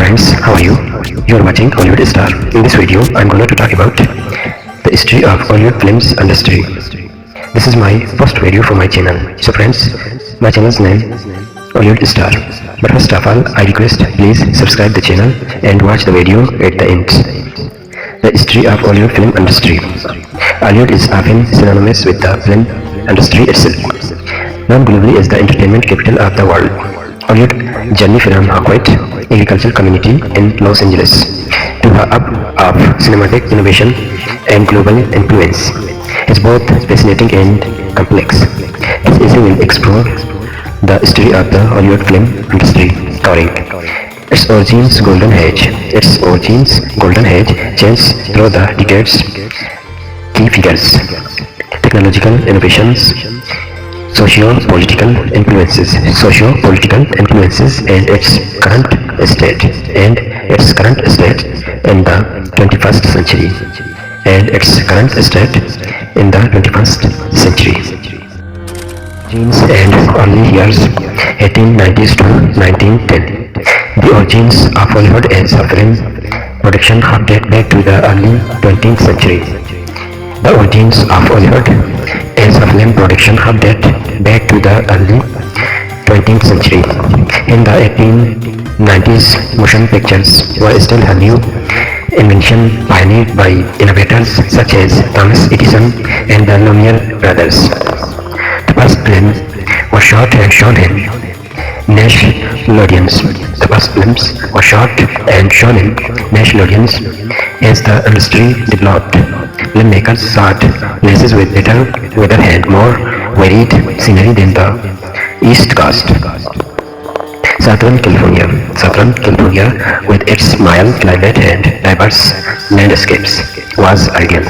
friends, how are you? You are watching Hollywood Star. In this video, I'm going to talk about the history of Hollywood films industry. This is my first video for my channel. So friends, my channel's name Hollywood Star. But first of all, I request please subscribe the channel and watch the video at the end. The history of Hollywood film industry. Hollywood is often synonymous with the film industry itself, known globally as the entertainment capital of the world. Hollywood journey from a quiet agricultural community in Los Angeles to the hub of cinematic innovation and global influence is both fascinating and complex. This essay will explore the history of the Hollywood film industry, covering its origins, golden age, changed through the decades, key figures, technological innovations, socio-political influences, and its current state, in the 21st century, Origins and early years 1890s to 1910. The origins of Hollywood as a film production date back to the early 20th century. The origins of Hollywood as a film production date back to the early 20th century. In the 1890s, motion pictures were still a new invention pioneered by innovators such as Thomas Edison and the Lumiere brothers. The first film was shot and shown in Nickelodeons. As the industry developed, filmmakers sought places with better weather and more varied scenery than the East Coast. Southern California, with its mild climate and diverse landscapes, was ideal.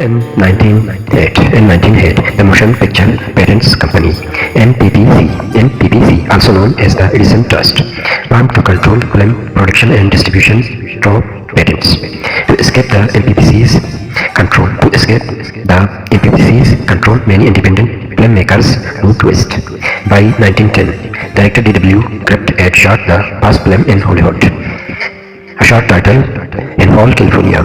In 1908, the Motion Picture Patents Company (MPPC), also known as the Edison Trust, formed to control film production and distribution through patents. To escape the MPPC's control, many independent filmmakers moved west. By 1910, director D.W. Griffith had shot the first film in Hollywood, a short title in Hall, California.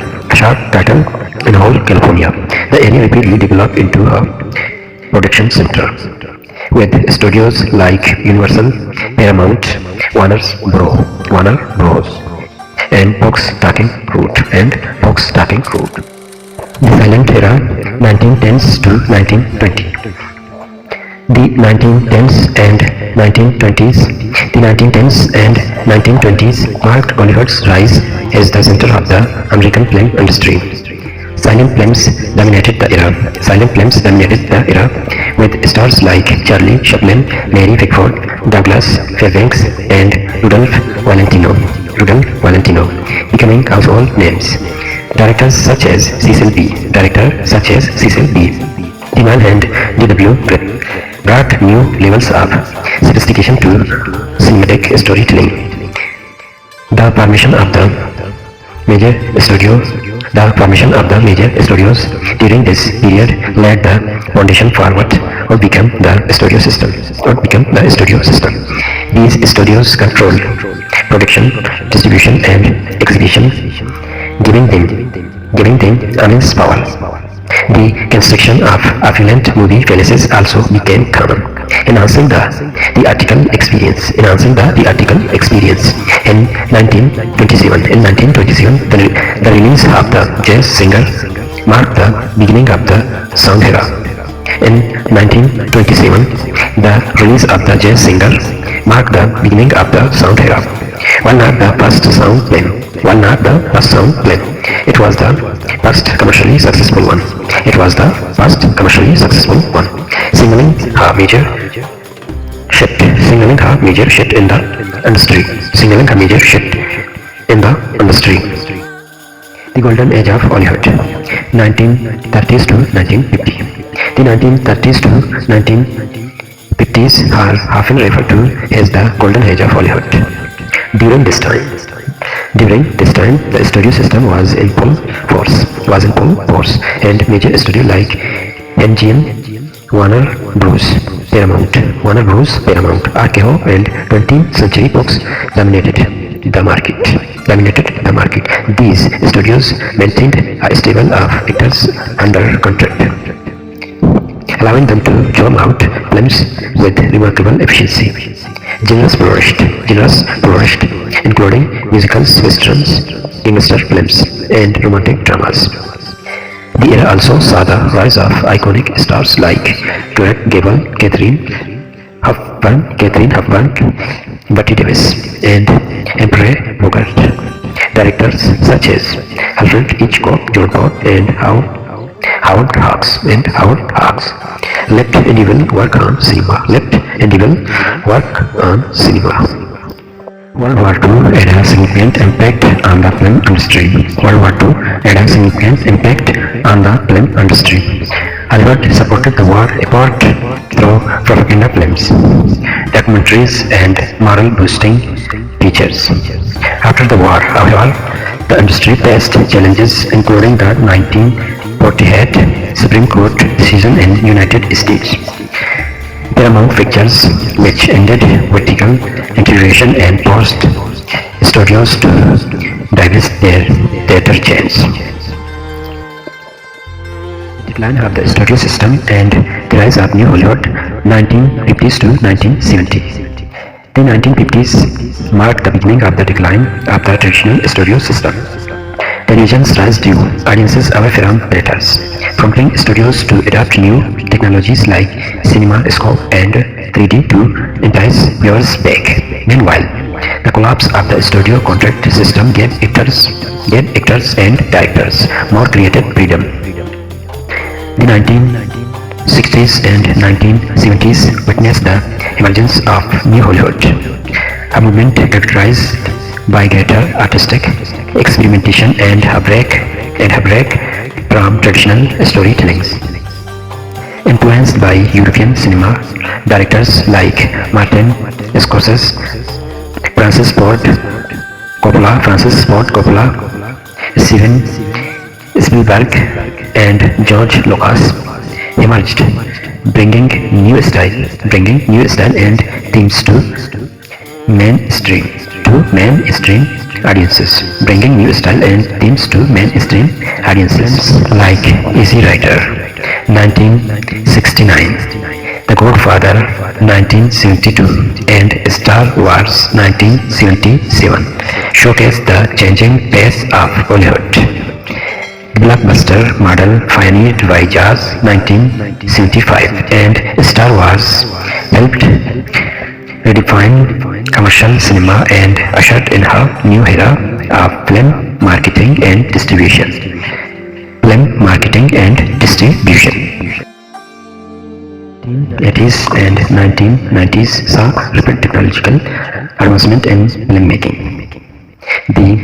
The area rapidly developed into a production center, with studios like Universal, Paramount, Warner Bros. and Fox Talking Root. The silent era, 1910s to 1920. The 1910s and 1920s marked Hollywood's rise as the center of the American film industry. Silent films dominated the era, with stars like Charlie Chaplin, Mary Pickford, Douglas Fairbanks, and Rudolph Valentino becoming household names. Directors such as Cecil B. Timan and D.W. Griffith brought new levels of sophistication to cinematic storytelling. The formation of the major studios during this period laid the foundation for what would become the studio system. These studios controlled production, distribution, and exhibition, giving them immense power. The construction of affluent movie palaces also became common, enhancing the theatrical experience. In 1927, the release of the Jazz Singer marked the beginning of the sound era. One not the first sound film. It was the first commercially successful one. Signaling a major shift in the industry. The golden age of Hollywood, 1930s to 1950. The 1930s to 1950s are often referred to as the golden age of Hollywood. During this time, the studio system was in full force, and major studios like MGM, Warner Bros. Paramount. Warner Bros. Paramount. RKO and 20th Century Fox dominated the market. These studios maintained a stable of actors under contract, allowing them to churn out films with remarkable efficiency. Genres flourished, including musicals, westerns, gangster films, and romantic dramas. The era also saw the rise of iconic stars like Clark Gable, Catherine Hepburn, Bette Davis, and Humphrey Bogart. Directors such as Alfred Hitchcock, John Ford, and Howard Hawks left indelible work on cinema. World War II had a significant impact on the film industry. Hollywood supported the war effort through propaganda films, documentaries, and moral-boosting features. After the war, however, the industry faced challenges, including the 1948 Supreme Court decision in the United States. Paramount Pictures, which ended vertical integration and forced studios to divest their theater chains. The decline of the studio system and the rise of New Hollywood, 1950s to 1970s. The 1950s marked the beginning of the decline of the traditional studio system. Television's rise drew audiences away from theaters, prompting studios to adopt new technologies like CinemaScope and 3D to entice viewers back. Meanwhile, the collapse of the studio contract system gave actors and directors more creative freedom. The 1960s and 1970s witnessed the emergence of New Hollywood, a movement characterized by greater artistic experimentation and a break from traditional storytellings. Influenced by European cinema, directors like Martin Scorsese, Francis Ford Coppola, Steven Spielberg, and George Lucas emerged, bringing new style and themes to mainstream audiences. Like Easy Rider, 1969, The Godfather, 1972, and Star Wars, 1977 showcased the changing pace of Hollywood. The blockbuster model pioneered by Jaws, 1975, and Star Wars helped redefine commercial cinema and ushered in a new era of film marketing and distribution. 1980s and 1990s saw rapid technological advancement in filmmaking. The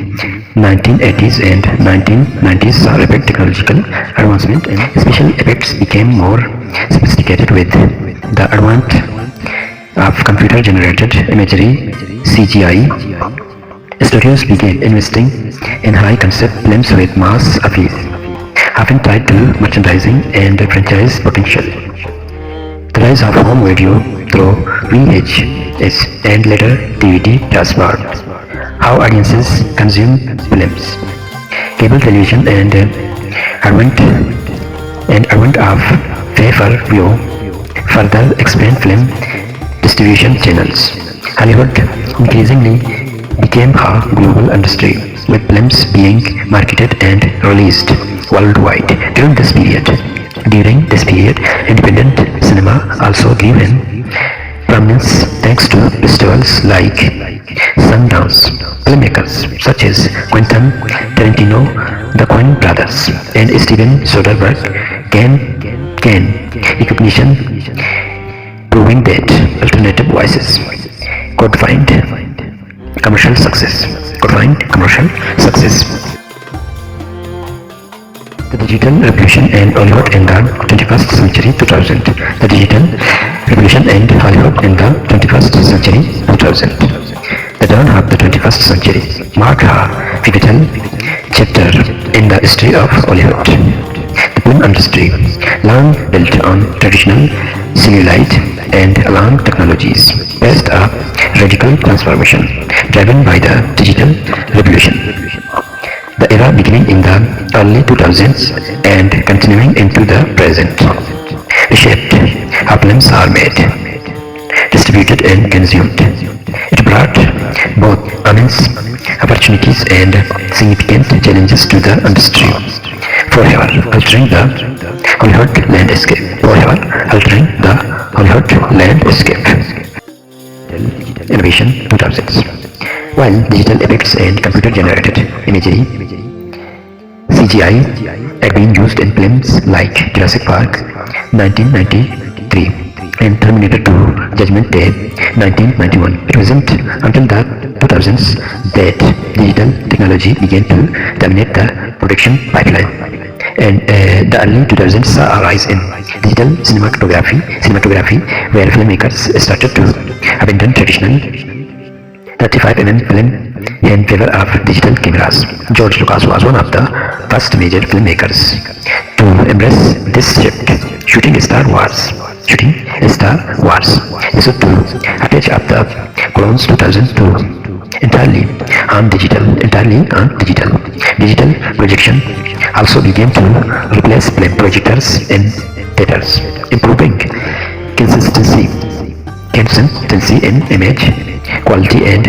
1980s and 1990s saw rapid technological advancement and special effects became more sophisticated with the advent of computer-generated imagery (CGI). Studios began investing in high-concept films with mass appeal, often tied to merchandising and franchise potential. The rise of home video through VHS and later DVD transformed how audiences consume films. Cable television and advent of pay-per-view further expand film distribution channels. Hollywood increasingly became a global industry, with films being marketed and released worldwide. During this period, independent cinema also grew in prominence thanks to festivals like Sundance. Filmmakers such as Quentin Tarantino, the Coen brothers, and Steven Soderbergh gained recognition, proving that alternative voices could find commercial success. The Digital Revolution and Hollywood in the 21st Century 2000. The Digital Revolution and Hollywood in the 21st Century 2000. The dawn of the 21st century marked a pivotal chapter in the history of Hollywood. The film industry, long built on traditional celluloid and alarm technologies, faced a radical transformation driven by the digital revolution. The era beginning in the early 2000s and continuing into the present reshaped how films are made, distributed and consumed. It brought both immense opportunities and significant challenges to the industry, forever altering the Hollywood landscape. Forever altering the Hollywood landscape. Innovation 2000s. While digital effects and computer-generated imagery (CGI) had been used in films like Jurassic Park (1993) and Terminator 2: Judgment Day (1991), it wasn't until the 2000s that digital technology began to dominate the production pipeline. And the early 2000s saw a rise in digital cinematography, where filmmakers started to abandon traditional 35mm film in favor of digital cameras. George Lucas was one of the first major filmmakers to embrace this shift, shooting Star Wars Episode 2, Attack of the Clones 2002, entirely on digital. Digital projection also began to replace film projectors in theaters, improving consistency in image quality and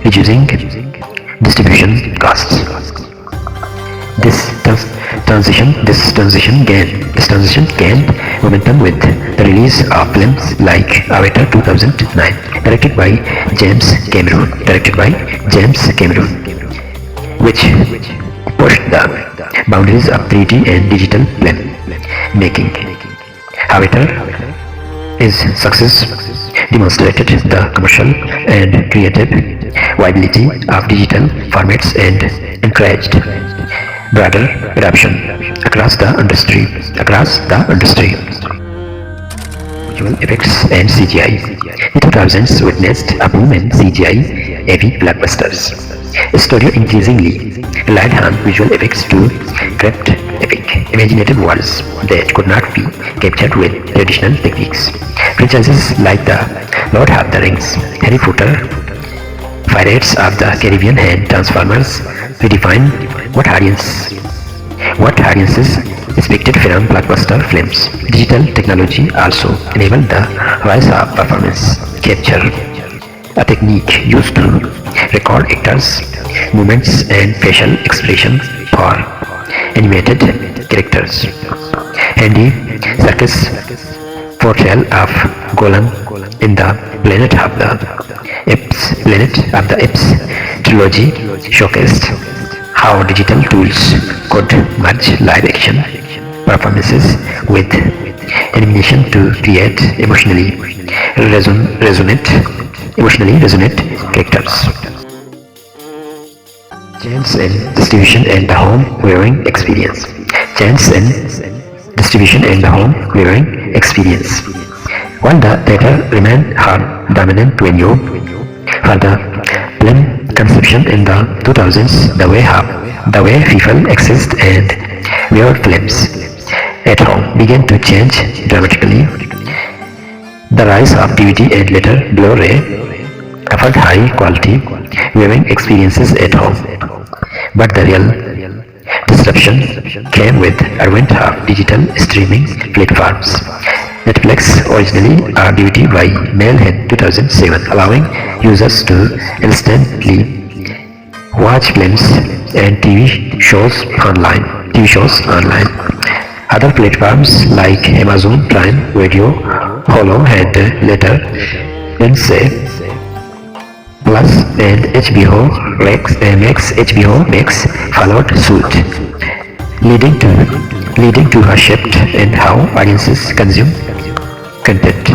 reducing distribution costs. This transition gained momentum with the release of films like Avatar 2009, directed by James Cameron, which pushed the boundaries of 3D and digital film making. Avatar his success demonstrated the commercial and creative viability of digital formats and encouraged broader adoption across the industry. Visual effects and CGI. The 2000s witnessed a boom in CGI-heavy blockbusters. Studio increasingly relied on visual effects to craft epic, imaginative worlds that could not be captured with traditional techniques. Franchises like the Lord of the Rings, Harry Potter, Pirates of the Caribbean and Transformers redefine what audiences expected from blockbuster films. Digital technology also enabled the rise of performance capture, a technique used to record actors' movements and facial expressions for animated characters. Andy Serkis' portrayal of Gollum in the Planet of the Apes trilogy showcased how digital tools could merge live-action performances with animation to create emotionally resonant characters. Change in distribution and the home viewing experience. While the theater remained her dominant venue for the film conception in the 2000s, the way people accessed and viewed films at home began to change dramatically. The rise of DVD and later Blu-ray offered high-quality viewing experiences at home, but the real disruption came with the advent of digital streaming platforms. Netflix, originally a DVD by mail in 2007, allowing users to instantly watch films and TV shows online. Other platforms like Amazon Prime Video, Hulu, and later Disney Plus and HBO Max followed suit, leading to a shift in how audiences consume content,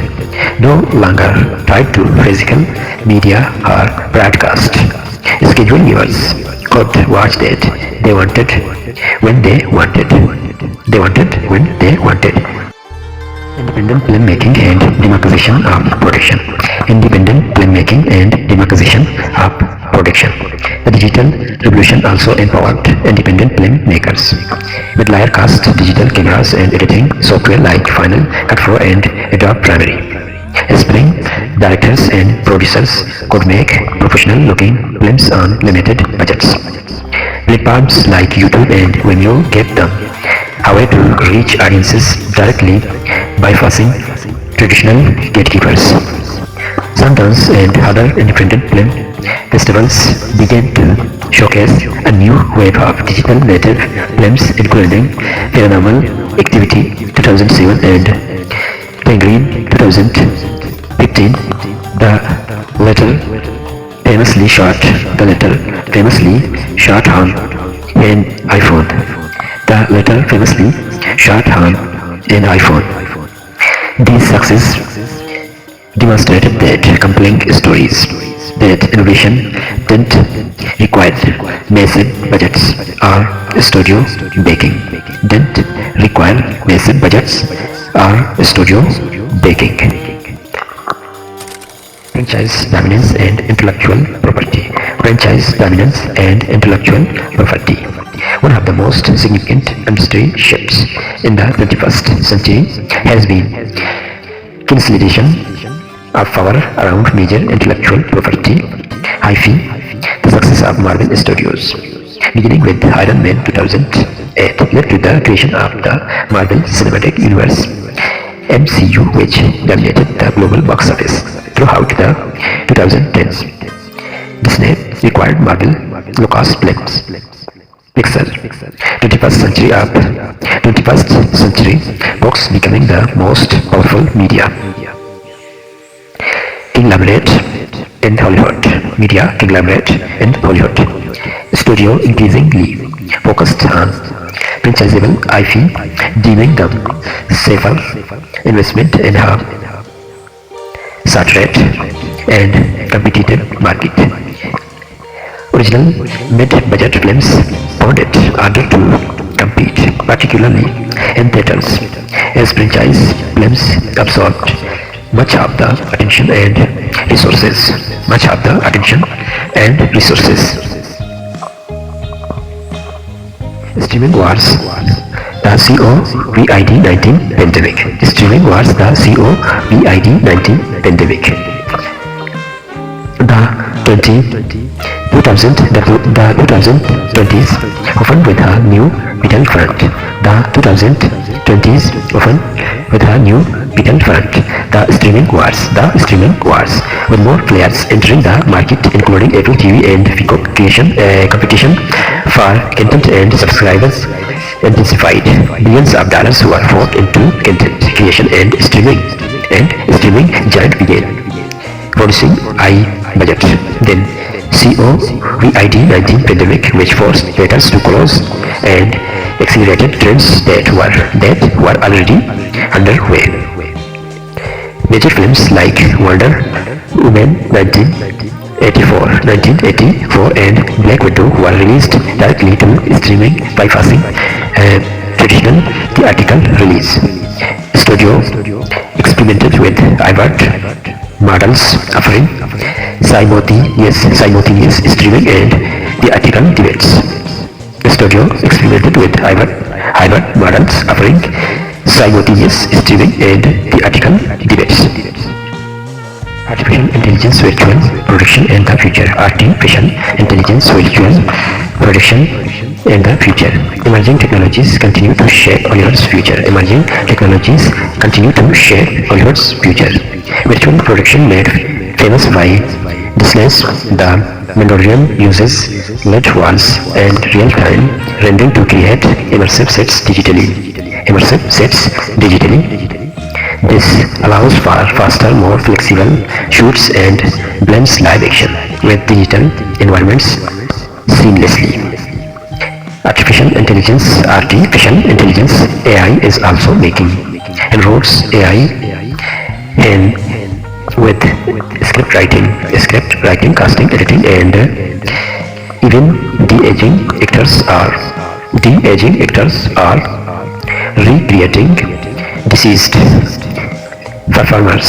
no longer tied to physical media or broadcast. Scheduled viewers could watch that they wanted when they wanted. Independent filmmaking and democratization of production. The digital revolution also empowered independent filmmakers. With layer-cast digital cameras and editing software like Final Cut Pro and Adobe Premiere, Spring directors and producers could make professional-looking films on limited budgets. Platforms like YouTube and Vimeo gave them a way to reach audiences directly, bypassing traditional gatekeepers. Sundance and other independent film festivals began to showcase a new wave of digital native films including Paranormal Activity 2007 and Penguin 2015. The latter famously shot on an iPhone. The latter famously shot on an iPhone. This success demonstrated that compelling stories, that innovation didn't require massive budgets or studio backing. Didn't require massive budgets or studio backing. Franchise dominance and intellectual property. Franchise dominance and intellectual property. One of the most significant industry shifts in the 21st century has been consolidation of power around major intellectual property, IP. The success of Marvel Studios, beginning with Iron Man 2008, led to the creation of the Marvel Cinematic Universe (MCU), which dominated the global box office throughout the 2010s. Disney acquired Marvel, Lucasfilms, Pixar. 21st century Fox becoming the most powerful media conglomerate in Hollywood. Media conglomerate in Hollywood. Studio increasingly focused on franchisable IP, deeming them safer investment in a saturated and competitive market. Original mid-budget films found it harder to compete, particularly in theaters, as franchise films absorbed much of the attention and resources. Streaming wars, the COVID-19 pandemic. Streaming wars, the COVID-19 pandemic. The 2020s often with a new battlefront. The 2020s often with a new battlefront. The streaming wars, with more players entering the market, including Apple TV and Peacock creation. Competition for content and subscribers intensified. Billions of dollars were poured into content creation and streaming giant began producing high budget. Then COVID-19 pandemic, which forced theaters to close and accelerated trends that were already underway. Major films like Wonder Woman 1984 and Black Widow were released directly to streaming, bypassing traditional theatrical release. Studio experimented with hybrid models offering simultaneous streaming and theatrical debates. The studio experimented with hybrid models offering simultaneous streaming and theatrical debates. Artificial intelligence virtual production in the future. Artificial intelligence virtual production in the future. Emerging technologies continue to shape Hollywood's future. Virtual production made famous by Disney's The Mandalorian uses LED walls and real-time rendering to create immersive sets digitally. This allows for faster, more flexible shoots and blends live action with digital environments seamlessly. Artificial intelligence (AI) is also making inroads in with script writing, casting, editing, and even de-aging actors are recreating deceased performer.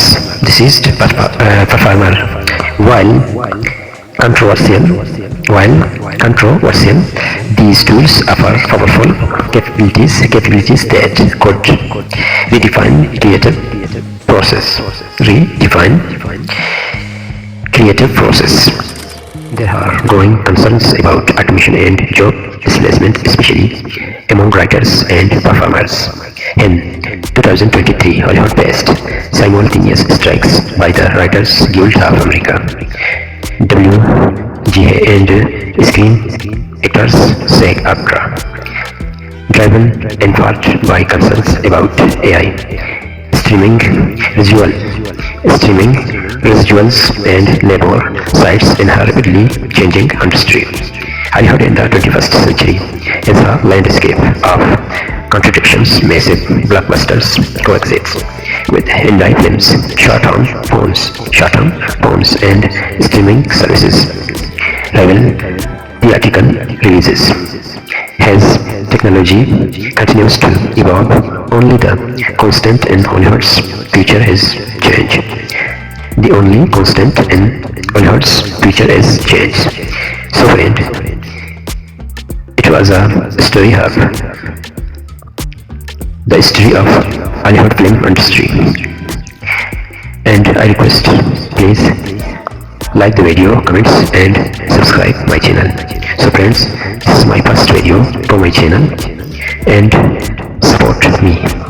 While controversial, While controversial, these tools offer powerful capabilities that could redefine creative process. There are growing concerns about automation and job displacement, especially among writers and performers. In 2023, Hollywood faced simultaneous strikes by the Writers Guild of America, WGA, and Screen Actors SAG-AFTRA, driven in part by concerns about AI, streaming residual, streaming residuals, and labor sites in a rapidly changing industry. Hollywood in the 21st century is a landscape of contradictions. Massive blockbusters coexist with indie films, short-term phones, and streaming services. Rival theatrical releases. As technology continues to evolve, only the constant in Hollywood's future is change. The only constant in Hollywood's future is change. So friend, it was a story of the history of Hollywood film industry. And I request, please like the video, comments, and subscribe my channel. So friends, this is my first video for my channel, and support me.